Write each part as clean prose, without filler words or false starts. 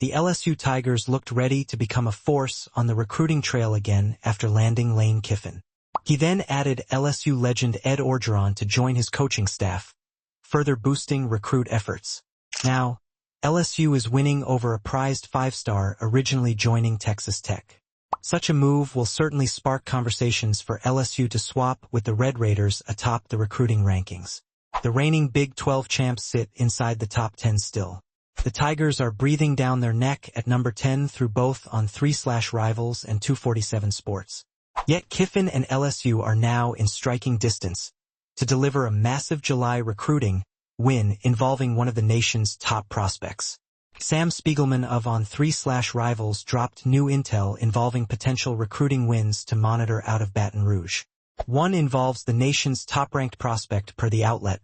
the LSU Tigers looked ready to become a force on the recruiting trail again after landing Lane Kiffin. He then added LSU legend Ed Orgeron to join his coaching staff, further boosting recruit efforts. Now, LSU is winning over a prized five-star originally joining Texas Tech. Such a move will certainly spark conversations for LSU to swap with the Red Raiders atop the recruiting rankings. The reigning Big 12 champs sit inside the top 10 still. The Tigers are breathing down their neck at number 10 through both on 3/Rivals and 247 Sports. Yet Kiffin and LSU are now in striking distance to deliver a massive July recruiting win involving one of the nation's top prospects. Sam Spiegelman of On 3/Rivals dropped new intel involving potential recruiting wins to monitor out of Baton Rouge. One involves the nation's top-ranked prospect per the outlet,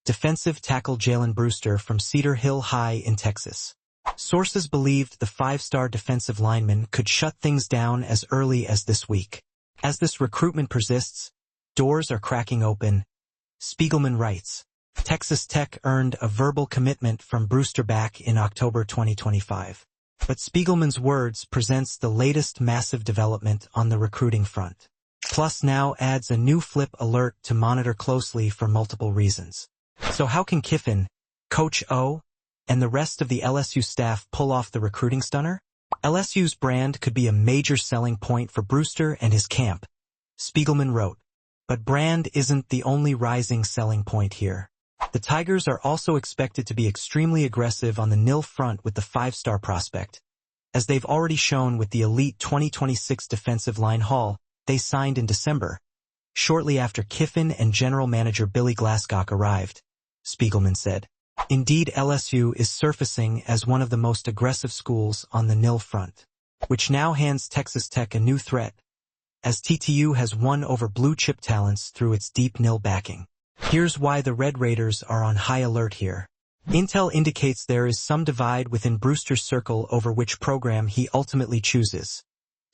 defensive tackle Jalen Brewster from Cedar Hill High in Texas. Sources believed the five-star defensive lineman could shut things down as early as this week. As this recruitment persists, doors are cracking open. Spiegelman writes, Texas Tech earned a verbal commitment from Brewster back in October 2025. But Spiegelman's words presents the latest massive development on the recruiting front. Plus now adds a new flip alert to monitor closely for multiple reasons. So how can Kiffin, Coach O, and the rest of the LSU staff pull off the recruiting stunner? LSU's brand could be a major selling point for Brewster and his camp, Spiegelman wrote. But brand isn't the only rising selling point here. The Tigers are also expected to be extremely aggressive on the nil front with the five-star prospect, as they've already shown with the elite 2026 defensive line haul they signed in December, shortly after Kiffin and general manager Billy Glasscock arrived, Spiegelman said. Indeed, LSU is surfacing as one of the most aggressive schools on the nil front, which now hands Texas Tech a new threat, as TTU has won over blue-chip talents through its deep nil backing. Here's why the Red Raiders are on high alert here. Intel indicates there is some divide within Brewster's circle over which program he ultimately chooses.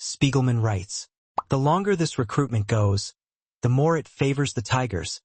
Spiegelman writes, the longer this recruitment goes, the more it favors the Tigers,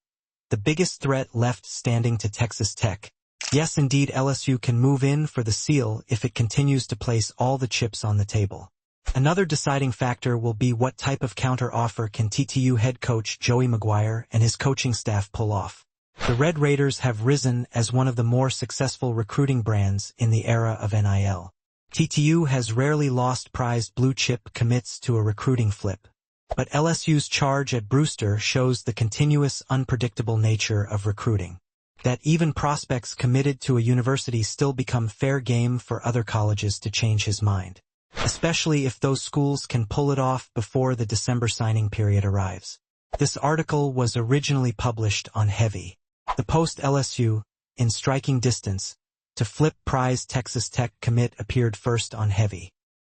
the biggest threat left standing to Texas Tech. Yes, indeed, LSU can move in for the seal if it continues to place all the chips on the table. Another deciding factor will be what type of counter-offer can TTU head coach Joey McGuire and his coaching staff pull off. The Red Raiders have risen as one of the more successful recruiting brands in the era of NIL. TTU has rarely lost prized blue-chip commits to a recruiting flip. But LSU's charge at Brewster shows the continuous, unpredictable nature of recruiting. That even prospects committed to a university still become fair game for other colleges to change his mind, especially if those schools can pull it off before the December signing period arrives. This article was originally published on Heavy. The post-LSU, in striking distance, to flip prize Texas Tech commit appeared first on Heavy.